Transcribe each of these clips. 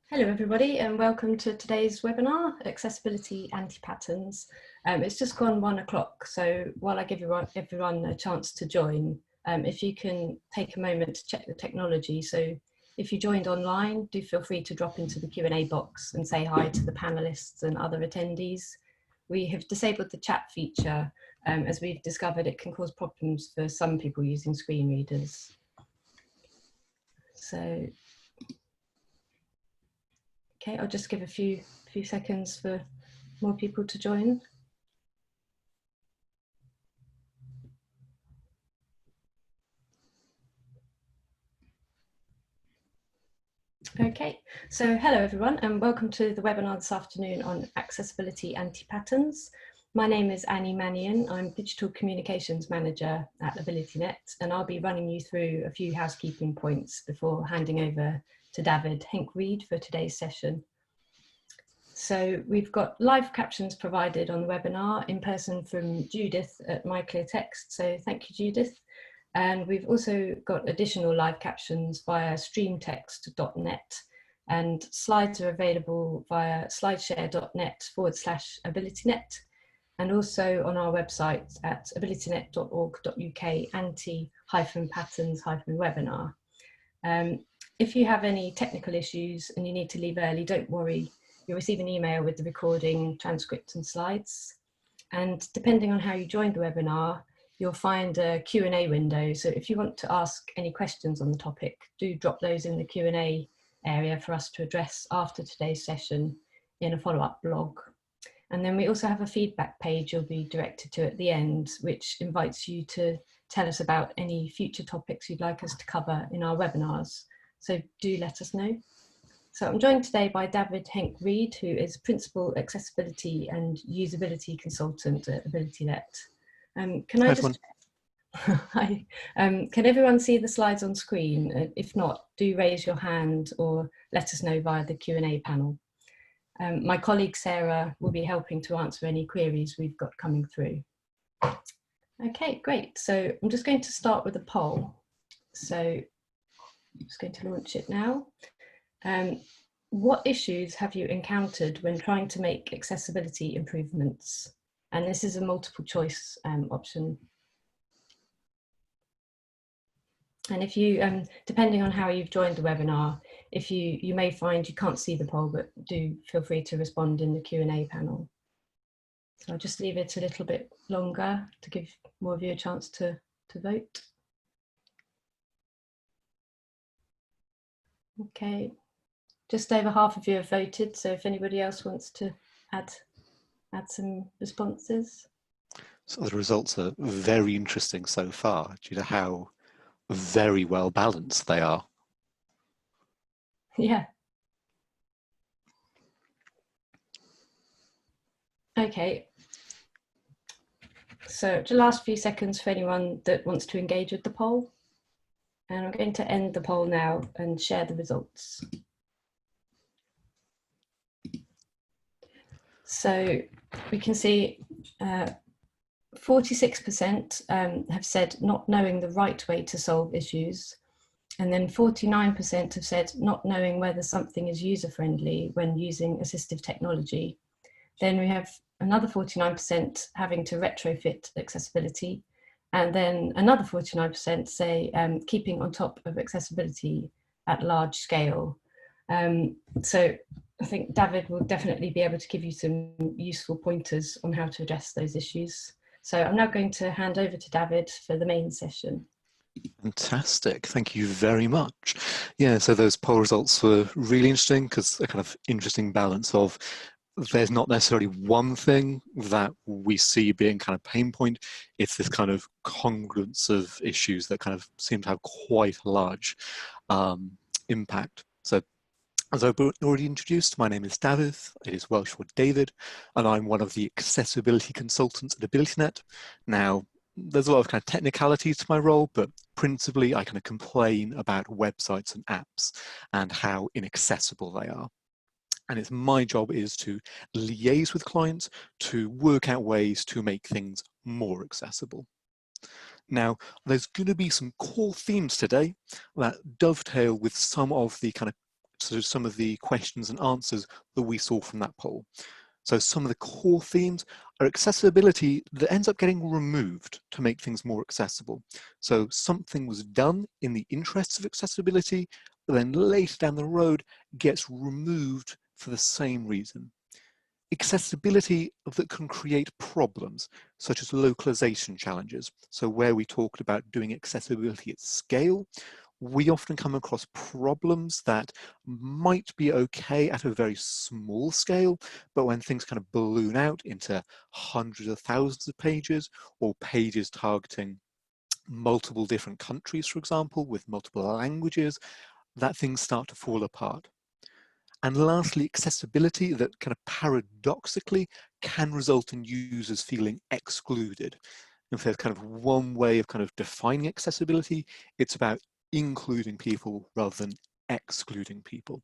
Hello everybody and welcome to today's webinar, Accessibility Anti-Patterns. It's just gone 1 o'clock, so while I give everyone a chance to join, if you can take a moment to check the technology. So if you joined online, do feel free to drop into the Q&A box and say hi to the panelists and other attendees. We have disabled the chat feature as we've discovered it can cause problems for some people using screen readers. So okay, I'll just give a few seconds for more people to join. Okay, so hello everyone and welcome to the webinar this afternoon on Accessibility Anti-Patterns. My name is Annie Mannion. I'm Digital Communications Manager at AbilityNet, and I'll be running you through a few housekeeping points before handing over to Dafydd Henke-Reed for today's session. So we've got live captions provided on the webinar in person from Judith at MyClearText. So thank you, Judith. And we've also got additional live captions via streamtext.net, and slides are available via slideshare.net/AbilityNet, and also on our website at abilitynet.org.uk anti-patterns-webinar. If you have any technical issues and you need to leave early, don't worry. You'll receive an email with the recording, transcript and slides. And depending on how you joined the webinar, you'll find a Q&A window. So if you want to ask any questions on the topic, do drop those in the Q&A area for us to address after today's session in a follow-up blog. And then we also have a feedback page you'll be directed to at the end, which invites you to tell us about any future topics you'd like us to cover in our webinars. So do let us know. So I'm joined today by Dafydd Henke-Reed, who is Principal Accessibility and Usability Consultant at AbilityNet. Can I just... Hi. Can everyone see the slides on screen? If not, do raise your hand or let us know via the Q&A panel. My colleague Sarah will be helping to answer any queries we've got coming through. Okay, great. So I'm just going to start with a poll. So I'm just going to launch it now. What issues have you encountered when trying to make accessibility improvements? And this is a multiple choice option. And if you, depending on how you've joined the webinar, if you may find you can't see the poll, but do feel free to respond in the Q&A panel. So I'll just leave it a little bit longer to give more of you a chance to vote. Okay. Just over half of you have voted, so if anybody else wants to add some responses. So the results are very interesting so far due to how very well balanced they are. Yeah. Okay. So the last few seconds for anyone that wants to engage with the poll. And I'm going to end the poll now and share the results. So we can see 46% have said not knowing the right way to solve issues. And then 49% have said not knowing whether something is user-friendly when using assistive technology. Then we have another 49% having to retrofit accessibility. And then another 49% say keeping on top of accessibility at large scale. So I think Dafydd will definitely be able to give you some useful pointers on how to address those issues. So I'm now going to hand over to Dafydd for the main session. Fantastic, thank you very much. Yeah, so those poll results were really interesting because a kind of interesting balance of there's not necessarily one thing that we see being kind of pain point. It's this kind of congruence of issues that kind of seem to have quite a large impact. So as I've already introduced, my name is Dafydd, it is Welsh for David, and I'm one of the accessibility consultants at AbilityNet. Now, there's a lot of kind of technicalities to my role, but principally I kind of complain about websites and apps and how inaccessible they are. And it's my job is to liaise with clients to work out ways to make things more accessible. Now, there's going to be some core themes today that dovetail with some of the kind of to some of the questions and answers that we saw from that poll. So some of the core themes are accessibility that ends up getting removed to make things more accessible. So something was done in the interests of accessibility, but then later down the road gets removed for the same reason. Accessibility that can create problems, such as localization challenges. So where we talked about doing accessibility at scale, we often come across problems that might be okay at a very small scale, but when things kind of balloon out into hundreds of thousands of pages, or pages targeting multiple different countries, for example, with multiple languages, that things start to fall apart. And lastly, accessibility that kind of paradoxically can result in users feeling excluded. If there's kind of one way of kind of defining accessibility, it's about including people rather than excluding people.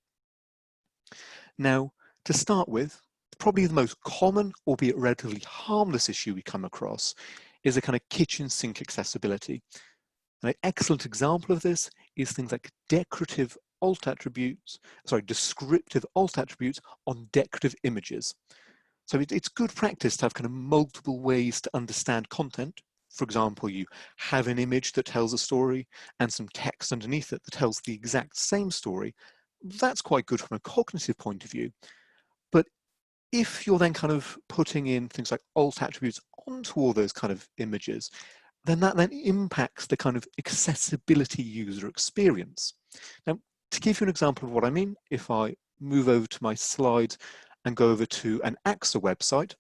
Now, to start with, probably the most common, albeit relatively harmless issue we come across is a kind of kitchen sink accessibility. An excellent example of this is things like descriptive alt attributes on decorative images. So it's good practice to have kind of multiple ways to understand content. For example, you have an image that tells a story and some text underneath it that tells the exact same story. That's quite good from a cognitive point of view. But if you're then kind of putting in things like alt attributes onto all those kind of images, then that then impacts the kind of accessibility user experience. Now, to give you an example of what I mean, if I move over to my slides and go over to an AXA website,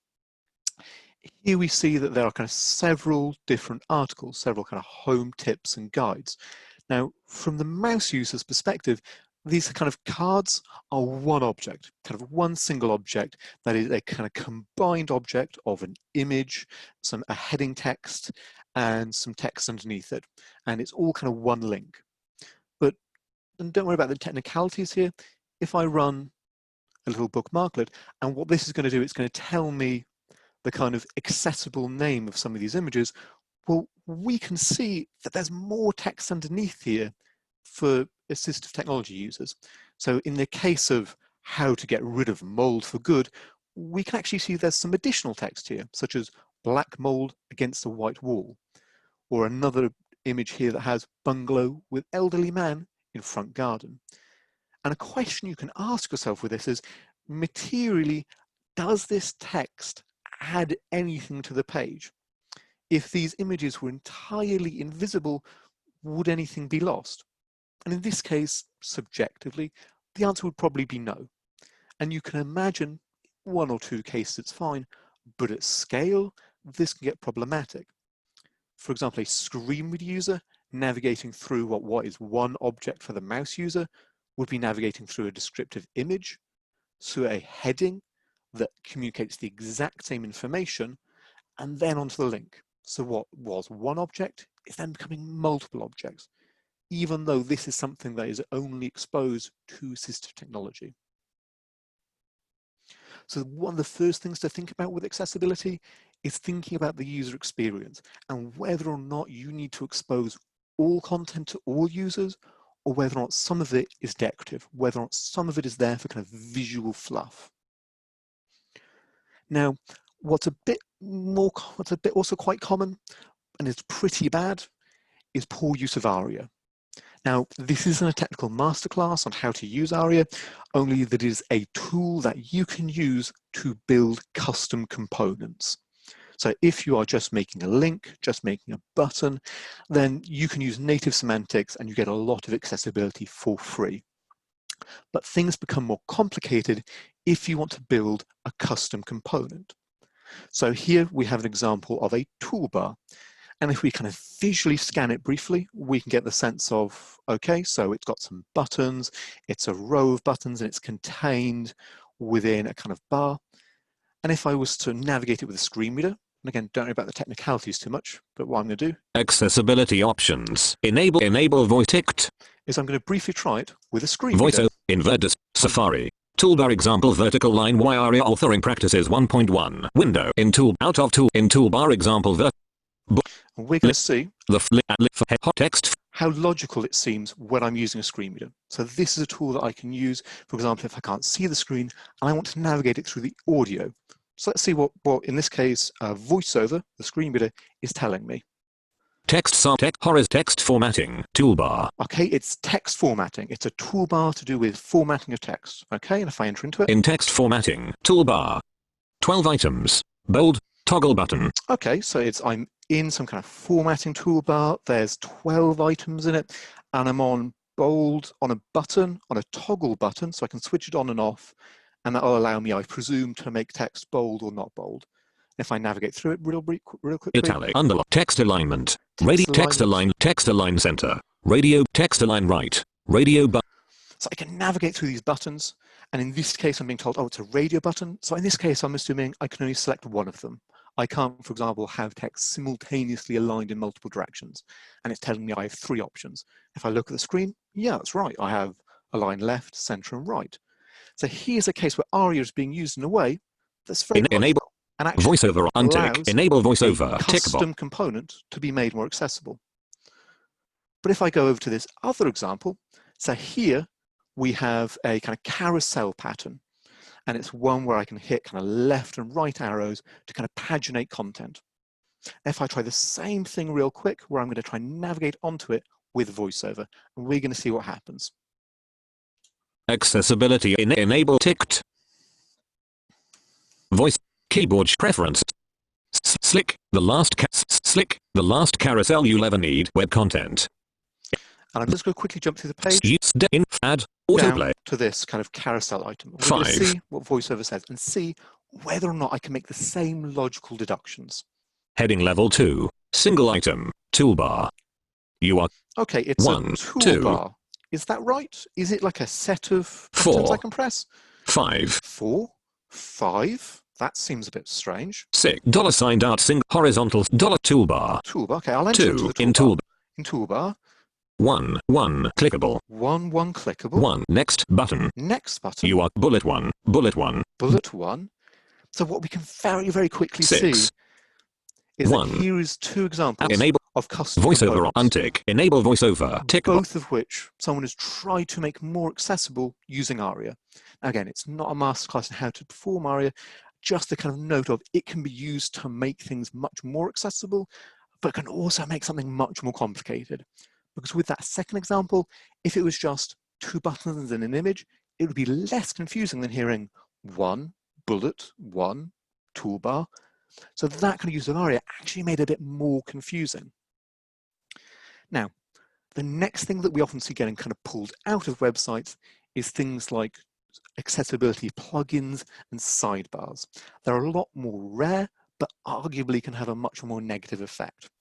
here we see that there are kind of several different articles, several kind of home tips and guides. Now, from the mouse user's perspective, these kind of cards are one object, kind of one single object that is a kind of combined object of an image, a heading text, and some text underneath it. And it's all kind of one link. But and don't worry about the technicalities here. If I run a little bookmarklet, and what this is going to do, it's going to tell me the kind of accessible name of some of these images, well, we can see that there's more text underneath here for assistive technology users. So in the case of how to get rid of mold for good, we can actually see there's some additional text here, such as black mold against a white wall, or another image here that has bungalow with elderly man in front garden. And a question you can ask yourself with this is, materially, does this text add anything to the page? If these images were entirely invisible, would anything be lost? And in this case, subjectively, the answer would probably be no. And you can imagine one or two cases it's fine, but at scale, this can get problematic. For example, a screen reader user navigating through what is one object for the mouse user would be navigating through a descriptive image, through a heading that communicates the exact same information, and then onto the link. So what was one object is then becoming multiple objects, even though this is something that is only exposed to assistive technology. So one of the first things to think about with accessibility is thinking about the user experience and whether or not you need to expose all content to all users, or whether or not some of it is decorative, whether or not some of it is there for kind of visual fluff. Now, what's a bit also quite common, and it's pretty bad, is poor use of ARIA. Now, this isn't a technical masterclass on how to use ARIA, only that it is a tool that you can use to build custom components. So if you are just making a link, just making a button, then you can use native semantics and you get a lot of accessibility for free. But things become more complicated if you want to build a custom component. So here we have an example of a toolbar. And if we kind of visually scan it briefly, we can get the sense of, okay, so it's got some buttons, it's a row of buttons, and it's contained within a kind of bar. And if I was to navigate it with a screen reader, and again, don't worry about the technicalities too much, but what I'm going to do, accessibility options, enable voice text, is I'm going to briefly try it with a screen voice reader. Inverted Safari. Toolbar example vertical line ARIA authoring practices 1.1 window in tool in toolbar example And we're going to see the hot text how logical it seems when I'm using a screen reader. So this is a tool that I can use, for example, if I can't see the screen and I want to navigate it through the audio. So let's see what in this case, VoiceOver, the screen reader, is telling me. Text formatting toolbar. Okay, it's text formatting. It's a toolbar to do with formatting of text. Okay, and if I enter into it. In text formatting toolbar, 12 items, bold, toggle button. Okay, so I'm in some kind of formatting toolbar. There's 12 items in it, and I'm on bold on a button, on a toggle button, so I can switch it on and off, and that'll allow me, I presume, to make text bold or not bold. If I navigate through it real quickly. Italic, underline, text alignment, text align center, radio, text align right, radio button. So I can navigate through these buttons, and in this case I'm being told, oh, it's a radio button. So in this case I'm assuming I can only select one of them. I can't, for example, have text simultaneously aligned in multiple directions, and it's telling me I have 3 options. If I look at the screen, yeah, that's right. I have align left, center, and right. So here's a case where ARIA is being used in a way that's very logical, and actually voiceover untick, enable voiceover, a custom component to be made more accessible. But if I go over to this other example, so here we have a kind of carousel pattern, and it's one where I can hit kind of left and right arrows to kind of paginate content. If I try the same thing real quick, where I'm going to try and navigate onto it with VoiceOver, and we're going to see what happens. Accessibility enable ticked. Voice keyboard preference. Slick the last carousel you'll ever need. Web content. And I'm just going to quickly jump through the page. Add autoplay to this kind of carousel item. We're going to see what VoiceOver says and see whether or not I can make the same logical deductions. Heading level 2, single item, toolbar. You are okay. It's 1, a toolbar. 2. Is that right? Is it like a set of buttons I can press? 5. 4, 5. That seems a bit strange. $$ dart single horizontal toolbar. Toolbar. Okay, I'll enter into the toolbar. In toolbar. 1 clickable. 1 clickable. 1 next button. Next button. You are bullet 1. Bullet 1. So what we can very quickly see is that here is 2 examples of custom voiceover components, untick. Enable voiceover tick. Both of which someone has tried to make more accessible using ARIA. Again, it's not a masterclass in how to perform ARIA, just a kind of note of it can be used to make things much more accessible, but can also make something much more complicated. Because with that second example, if it was just 2 buttons in an image, it would be less confusing than hearing 1 bullet, 1 toolbar. So that kind of use of ARIA actually made it a bit more confusing. Now, the next thing that we often see getting kind of pulled out of websites is things like accessibility plugins and sidebars. They're a lot more rare, but arguably can have a much more negative effect.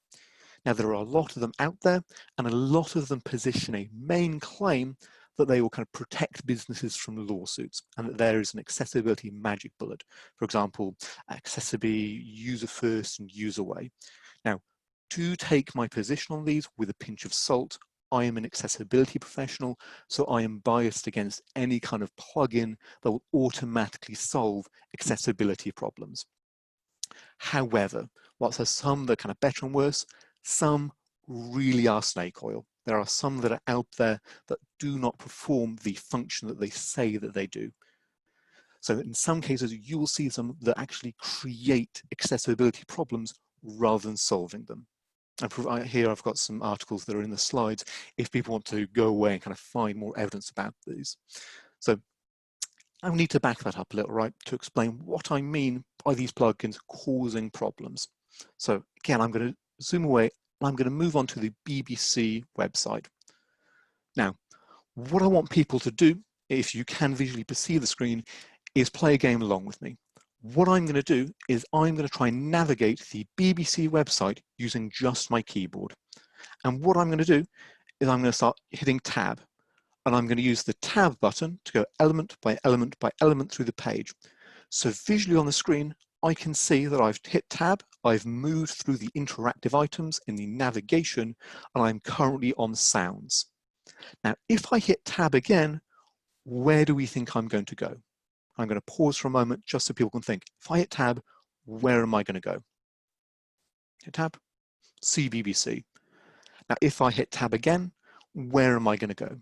Now, there are a lot of them out there, and a lot of them position a main claim that they will kind of protect businesses from lawsuits, and that there is an accessibility magic bullet. For example, accessibility, user first, and user way. Now, do take my position on these with a pinch of salt. I am an accessibility professional, so I am biased against any kind of plugin that will automatically solve accessibility problems. However, whilst there's some that are kind of better and worse, some really are snake oil. There are some that are out there that do not perform the function that they say that they do. So in some cases, you will see some that actually create accessibility problems rather than solving them. And here I've got some articles that are in the slides if people want to go away and kind of find more evidence about these. So I need to back that up a little, right, to explain what I mean by these plugins causing problems. So again, I'm going to zoom away and I'm going to move on to the BBC website. Now, what I want people to do, if you can visually perceive the screen, is play a game along with me. What I'm going to do is I'm going to try and navigate the BBC website using just my keyboard. And what I'm going to do is I'm going to start hitting tab. And I'm going to use the tab button to go element by element by element through the page. So visually on the screen, I can see that I've hit tab, I've moved through the interactive items in the navigation, and I'm currently on sounds. Now, if I hit tab again, where do we think I'm going to go? I'm going to pause for a moment just so people can think. If I hit tab, where am I going to go? Hit tab, see BBC. Now, if I hit tab again, where am I going to go?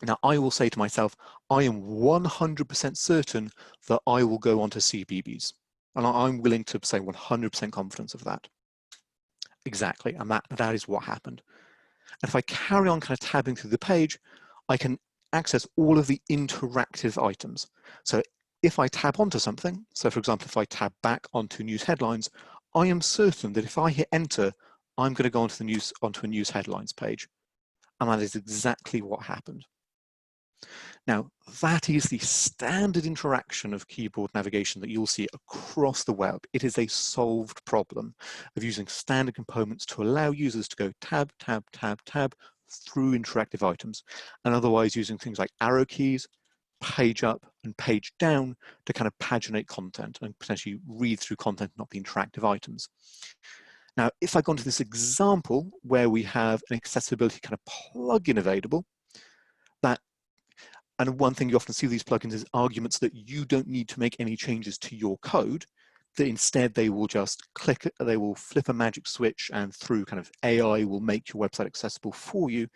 Now, I will say to myself, I am 100% certain that I will go on to CBeebies. And I'm willing to say 100% confidence of that. Exactly, and that is what happened. And if I carry on kind of tabbing through the page, I can access all of the interactive items. So if I tab onto something, so for example, if I tab back onto news headlines, I am certain that if I hit enter, I'm going to go onto a news headlines page. And that is exactly what happened. Now, that is the standard interaction of keyboard navigation that you'll see across the web. It is a solved problem of using standard components to allow users to go tab, tab, tab, tab through interactive items, and otherwise using things like arrow keys, page up and page down to kind of paginate content and potentially read through content, not the interactive items. Now, if I go into this example where we have an accessibility kind of plugin available, and one thing you often see with these plugins is arguments that you don't need to make any changes to your code, that instead they will just they will flip a magic switch and through kind of AI will make your website accessible for you.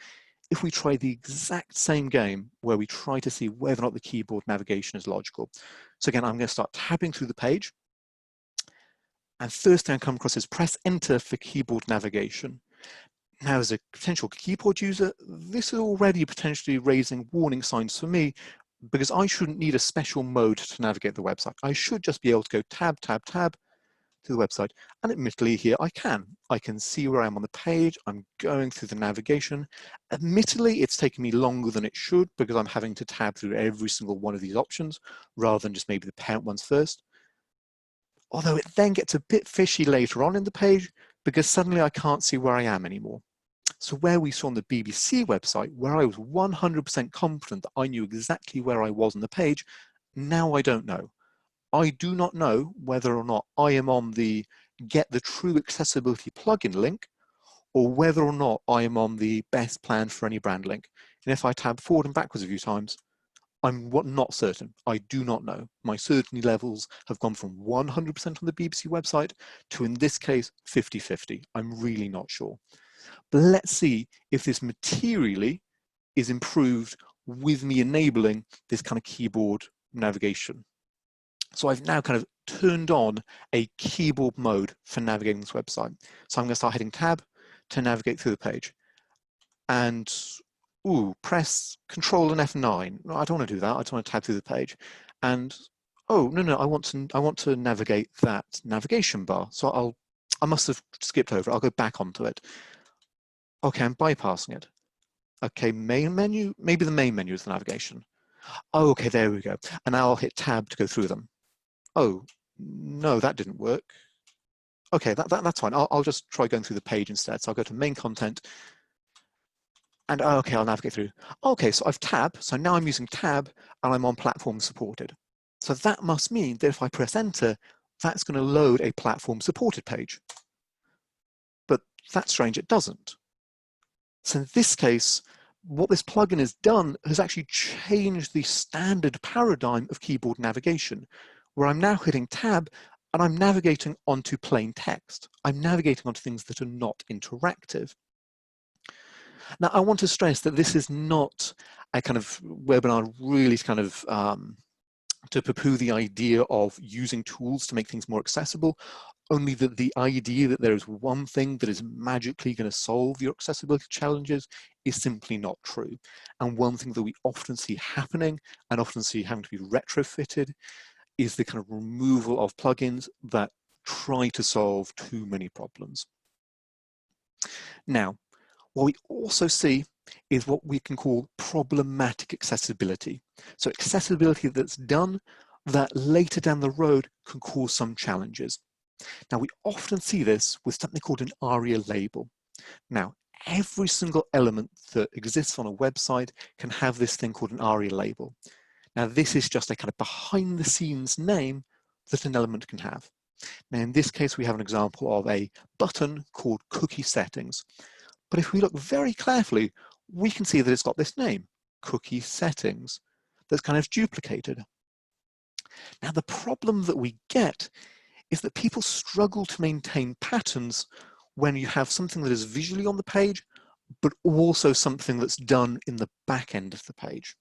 If we try the exact same game where we try to see whether or not the keyboard navigation is logical. So again, I'm going to start tabbing through the page. And first thing I come across is press enter for keyboard navigation. Now, as a potential keyboard user, this is already potentially raising warning signs for me because I shouldn't need a special mode to navigate the website. I should just be able to go tab, tab, tab to the website. And admittedly here I can see where I am on the page. I'm going through the navigation. Admittedly, it's taking me longer than it should because I'm having to tab through every single one of these options rather than just maybe the parent ones first. Although it then gets a bit fishy later on in the page because suddenly I can't see where I am anymore. So where we saw on the BBC website, where I was 100% confident that I knew exactly where I was on the page, now I don't know. I do not know whether or not I am on the Get the True Accessibility plugin link, or whether or not I am on the Best Plan for Any Brand link. And if I tab forward and backwards a few times, I'm not certain. I do not know. My certainty levels have gone from 100% on the BBC website to, in this case, 50-50. I'm really not sure. But let's see if this materially is improved with me enabling this kind of keyboard navigation. So I've now kind of turned on a keyboard mode for navigating this website. So I'm going to start hitting tab to navigate through the page. And press Control and F9. No, I don't want to do that. I just want to tab through the page. And oh no, I want to navigate that navigation bar. So I must have skipped over it. I'll go back onto it. Okay, I'm bypassing it. Okay, main menu. Maybe the main menu is the navigation. Oh, okay, there we go. And now I'll hit tab to go through them. Oh no, that didn't work. Okay, that's fine. I'll just try going through the page instead. So I'll go to main content. And okay, I'll navigate through. Okay, so I've tab, so now I'm using tab and I'm on platform supported. So that must mean that if I press enter, that's going to load a platform supported page. But that's strange, it doesn't. So in this case, what this plugin has done has actually changed the standard paradigm of keyboard navigation, where I'm now hitting tab and I'm navigating onto plain text. I'm navigating onto things that are not interactive. Now, I want to stress that this is not a kind of webinar really kind of to poo-poo the idea of using tools to make things more accessible, only that the idea that there is one thing that is magically going to solve your accessibility challenges is simply not true. And one thing that we often see happening and often see having to be retrofitted is the kind of removal of plugins that try to solve too many problems. Now, what we also see is what we can call problematic accessibility. So accessibility that's done that later down the road can cause some challenges. Now, we often see this with something called an ARIA label. Now, every single element that exists on a website can have this thing called an ARIA label. Now, this is just a kind of behind the scenes name that an element can have. Now, in this case, we have an example of a button called cookie settings. But if we look very carefully, we can see that it's got this name, cookie settings, that's kind of duplicated. Now, the problem that we get is that people struggle to maintain patterns when you have something that is visually on the page but also something that's done in the back end of the page.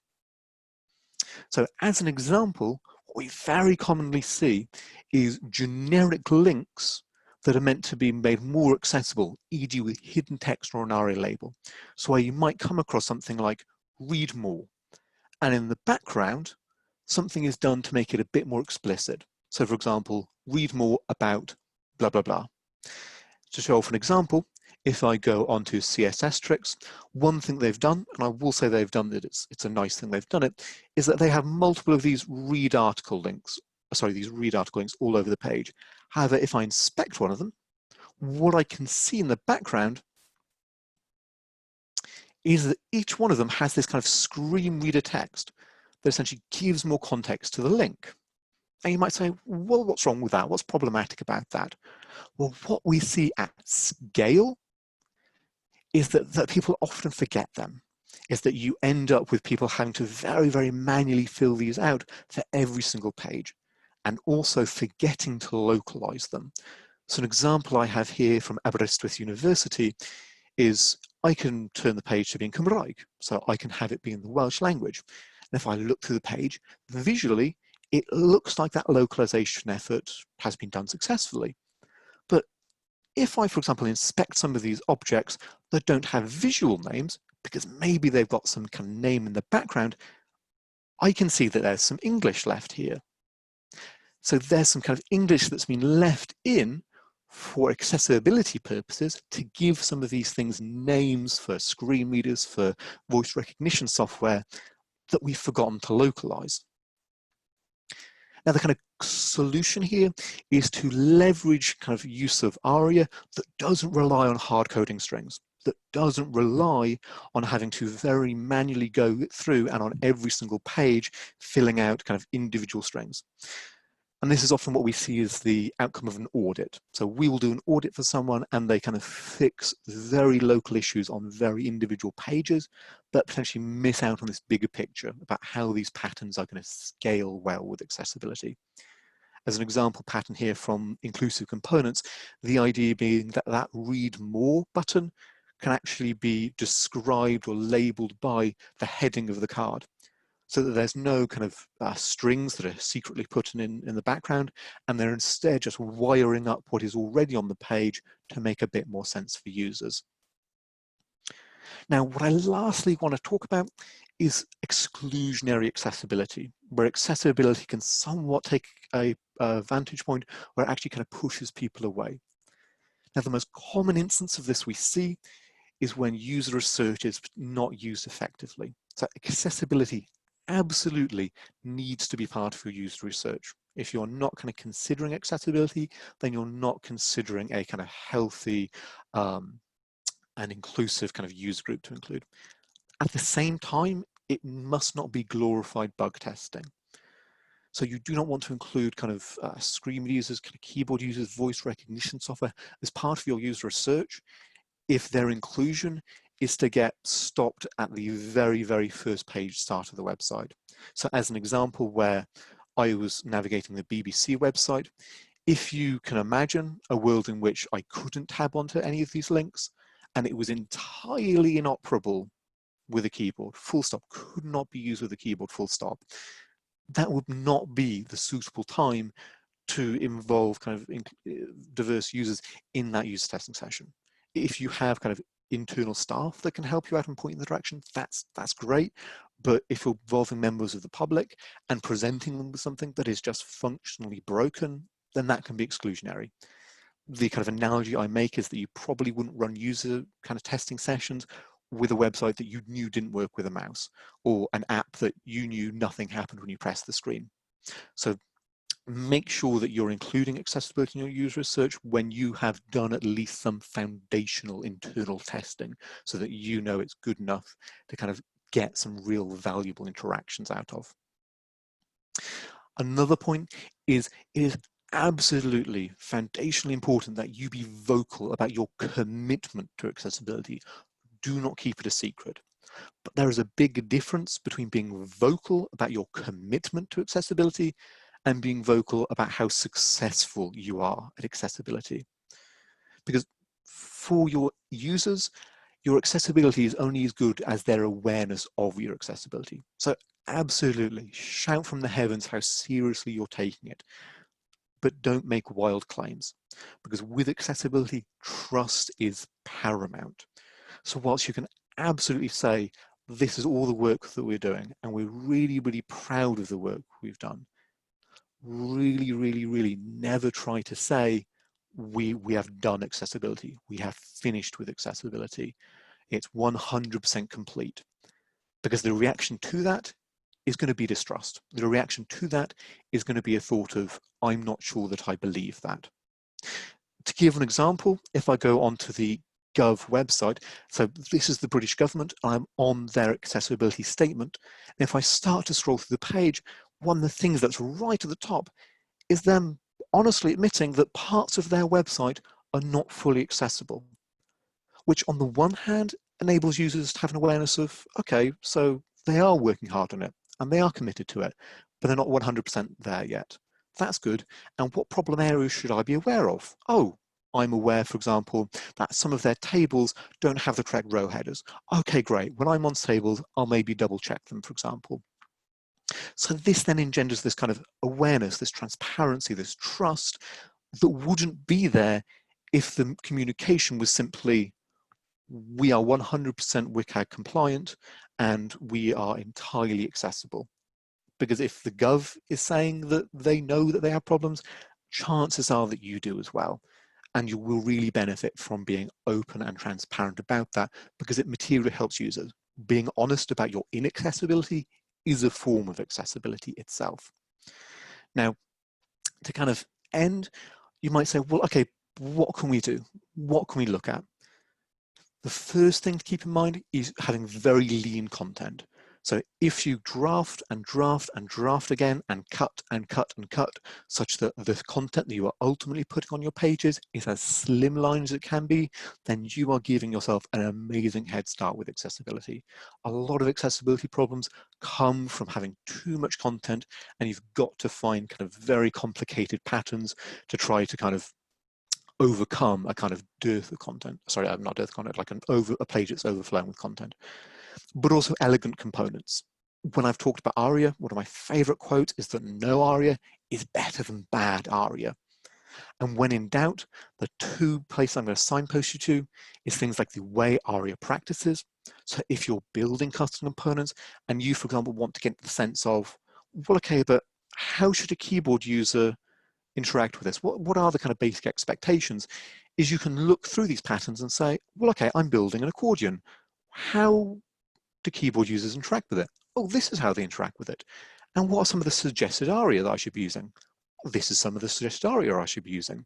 So as an example, what we very commonly see is generic links that are meant to be made more accessible, e.g. with hidden text or an ARIA label. So where you might come across something like read more, and in the background, something is done to make it a bit more explicit. So for example, read more about blah, blah, blah. To show off an example, if I go onto CSS Tricks, one thing they've done, and I will say they've done that, it's a nice thing they've done it, is that they have multiple of these read article links all over the page. However, if I inspect one of them, what I can see in the background is that each one of them has this kind of screen reader text that essentially gives more context to the link. And you might say, well, what's wrong with that? What's problematic about that? Well, what we see at scale is that people often forget them, is that you end up with people having to very, very manually fill these out for every single page, and also forgetting to localize them. So an example I have here from Aberystwyth University is I can turn the page to be in Cymraeg, so I can have it be in the Welsh language. And if I look through the page, visually, it looks like that localization effort has been done successfully. But if I, for example, inspect some of these objects that don't have visual names, because maybe they've got some kind of name in the background, I can see that there's some English left here. So there's some kind of English that's been left in for accessibility purposes to give some of these things names for screen readers, for voice recognition software that we've forgotten to localize. Now, the kind of solution here is to leverage kind of use of ARIA that doesn't rely on hard coding strings, that doesn't rely on having to very manually go through and on every single page filling out kind of individual strings. And this is often what we see as the outcome of an audit. So we will do an audit for someone and they kind of fix very local issues on very individual pages, but potentially miss out on this bigger picture about how these patterns are going to scale well with accessibility. As an example pattern here from inclusive components, the idea being that that read more button can actually be described or labeled by the heading of the card, so that there's no kind of strings that are secretly put in the background, and they're instead just wiring up what is already on the page to make a bit more sense for users. Now, what I lastly want to talk about is exclusionary accessibility, where accessibility can somewhat take a vantage point where it actually kind of pushes people away. Now, the most common instance of this we see is when user research is not used effectively. So accessibility absolutely needs to be part of your user research. If you're not kind of considering accessibility, then you're not considering a kind of healthy and inclusive kind of user group to include. At the same time, it must not be glorified bug testing. So you do not want to include kind of screen users, kind of keyboard users, voice recognition software as part of your user research if their inclusion is to get stopped at the very, very first page start of the website. So as an example where I was navigating the BBC website, if you can imagine a world in which I couldn't tab onto any of these links and it was entirely inoperable with a keyboard, full stop, could not be used with a keyboard, full stop, that would not be the suitable time to involve kind of diverse users in that user testing session. If you have kind of internal staff that can help you out and point in the direction, that's great. But if you're involving members of the public and presenting them with something that is just functionally broken, then that can be exclusionary. The kind of analogy I make is that you probably wouldn't run user kind of testing sessions with a website that you knew didn't work with a mouse, or an app that you knew nothing happened when you pressed the screen. So make sure that you're including accessibility in your user research when you have done at least some foundational internal testing so that you know it's good enough to kind of get some real valuable interactions out of. Another point is it is absolutely foundationally important that you be vocal about your commitment to accessibility. Do not keep it a secret. But there is a big difference between being vocal about your commitment to accessibility and being vocal about how successful you are at accessibility. Because for your users, your accessibility is only as good as their awareness of your accessibility. So absolutely, shout from the heavens how seriously you're taking it, but don't make wild claims, because with accessibility, trust is paramount. So whilst you can absolutely say, this is all the work that we're doing, and we're really, really proud of the work we've done, really, really, really never try to say, we have done accessibility, we have finished with accessibility. It's 100% complete, because the reaction to that is going to be distrust. The reaction to that is going to be a thought of, I'm not sure that I believe that. To give an example, if I go onto the Gov website, so this is the British government, I'm on their accessibility statement. And if I start to scroll through the page, one of the things that's right at the top is them honestly admitting that parts of their website are not fully accessible, which on the one hand enables users to have an awareness of, okay, so they are working hard on it and they are committed to it, but they're not 100% there yet. That's good. And what problem areas should I be aware of? Oh, I'm aware, for example, that some of their tables don't have the correct row headers. Okay, great. When I'm on tables, I'll maybe double check them, for example. So this then engenders this kind of awareness, this transparency, this trust that wouldn't be there if the communication was simply, we are 100% WCAG compliant and we are entirely accessible. Because if the Gov is saying that they know that they have problems, chances are that you do as well. And you will really benefit from being open and transparent about that, because it materially helps users. Being honest about your inaccessibility is a form of accessibility itself. Now, to kind of end, you might say, well, okay, what can we do? What can we look at? The first thing to keep in mind is having very lean content. So if you draft and draft and draft again and cut and cut and cut, such that the content that you are ultimately putting on your pages is as slimline as it can be, then you are giving yourself an amazing head start with accessibility. A lot of accessibility problems come from having too much content, and you've got to find kind of very complicated patterns to try to kind of overcome a kind of dearth of content. Sorry, not dearth of content, like a page that's overflowing with content. But also elegant components. When I've talked about ARIA, one of my favorite quotes is that no ARIA is better than bad ARIA. And when in doubt, the two places I'm going to signpost you to is things like the way ARIA practices. So if you're building custom components and you, for example, want to get the sense of, well, okay, but how should a keyboard user interact with this? What are the kind of basic expectations? Is you can look through these patterns and say, well, okay, I'm building an accordion. How do keyboard users interact with it? Oh, this is how they interact with it. And what are some of the suggested ARIA that I should be using? This is some of the suggested ARIA I should be using.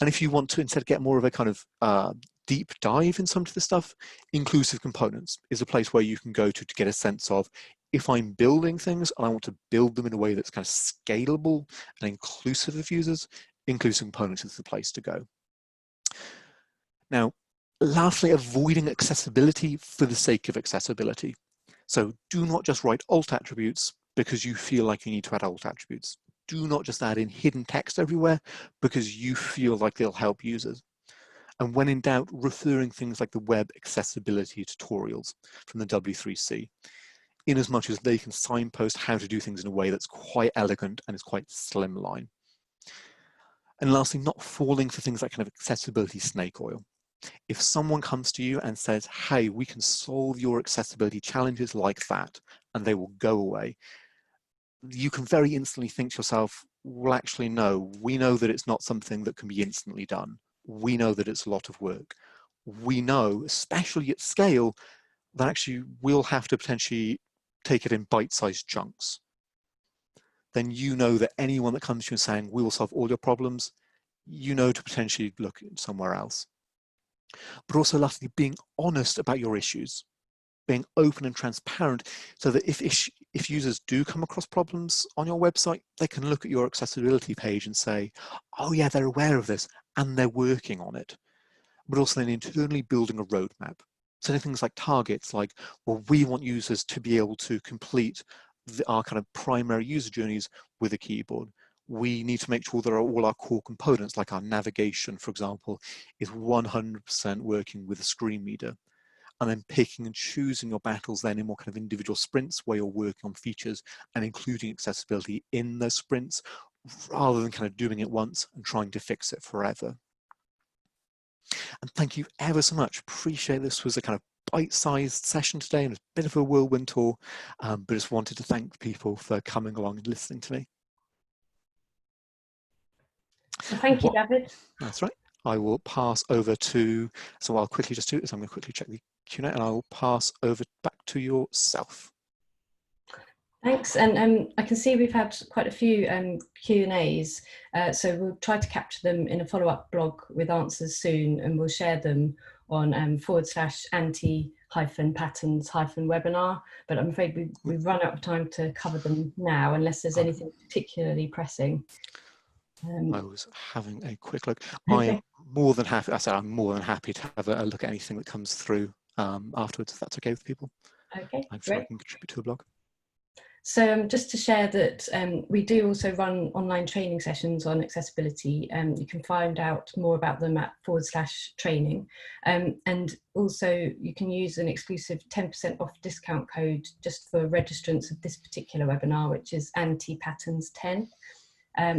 And if you want to instead get more of a kind of deep dive in some of the stuff, inclusive components is a place where you can go to get a sense of, if I'm building things and I want to build them in a way that's kind of scalable and inclusive of users, inclusive components is the place to go. Now, lastly, avoiding accessibility for the sake of accessibility. So do not just write alt attributes because you feel like you need to add alt attributes. Do not just add in hidden text everywhere because you feel like they'll help users. And when in doubt, referring things like the web accessibility tutorials from the W3C, in as much as they can signpost how to do things in a way that's quite elegant and is quite slimline. And lastly, not falling for things like kind of accessibility snake oil. If someone comes to you and says, hey, we can solve your accessibility challenges like that, and they will go away, you can very instantly think to yourself, well, actually, no, we know that it's not something that can be instantly done. We know that it's a lot of work. We know, especially at scale, that actually we'll have to potentially take it in bite-sized chunks. Then you know that anyone that comes to you and saying, we will solve all your problems, you know to potentially look somewhere else. But also lastly, being honest about your issues, being open and transparent, so that if users do come across problems on your website, they can look at your accessibility page and say, oh yeah, they're aware of this and they're working on it. But also then internally building a roadmap. So things like targets, like, well, we want users to be able to complete our kind of primary user journeys with a keyboard. we need to make sure that all our core components, like our navigation, for example, is 100% working with a screen reader. And then picking and choosing your battles then in more kind of individual sprints where you're working on features and including accessibility in those sprints, rather than kind of doing it once and trying to fix it forever. And thank you ever so much. Appreciate this was a kind of bite-sized session today and a bit of a whirlwind tour, but just wanted to thank people for coming along and listening to me. Well, thank you, David. That's right. I will pass over to, so what I'll quickly just do is I'm going to quickly check the Q&A and I will pass over back to yourself. Thanks, and I can see we've had quite a few Q&As, so we'll try to capture them in a follow-up blog with answers soon, and we'll share them on /anti-patterns-webinar, but I'm afraid we've run out of time to cover them now, unless there's anything particularly pressing. I was having a quick look. Okay. I am more than happy, I said I'm more than happy to have a look at anything that comes through afterwards, if that's okay with people. Okay, I'm sure great. I can contribute to a blog. So just to share that we do also run online training sessions on accessibility. You can find out more about them at /training. And also you can use an exclusive 10% off discount code just for registrants of this particular webinar, which is anti-patterns10.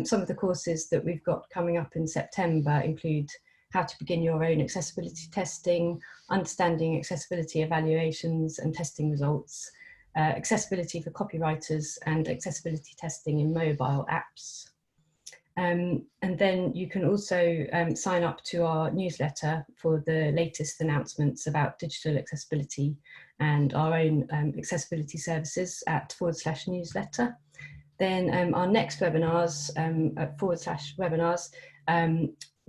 Some of the courses that we've got coming up in September include how to begin your own accessibility testing, understanding accessibility evaluations and testing results, accessibility for copywriters, and accessibility testing in mobile apps. And then you can also sign up to our newsletter for the latest announcements about digital accessibility and our own accessibility services at /newsletter. Then our next webinars at /webinars,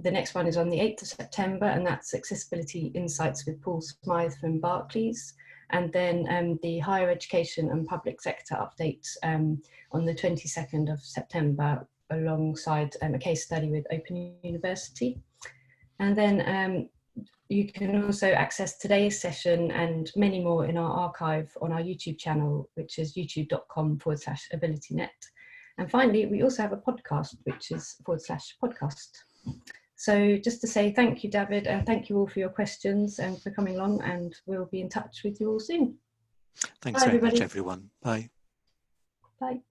the next one is on the 8th of September, and that's Accessibility Insights with Paul Smythe from Barclays. And then the Higher Education and Public Sector update on the 22nd of September, alongside a case study with Open University. And then you can also access today's session and many more in our archive on our YouTube channel, which is youtube.com/AbilityNet. And finally, we also have a podcast, which is /podcast. So just to say thank you, David, and thank you all for your questions and for coming along, and we'll be in touch with you all soon. Thanks Bye, very everybody. much, everyone. Bye. Bye.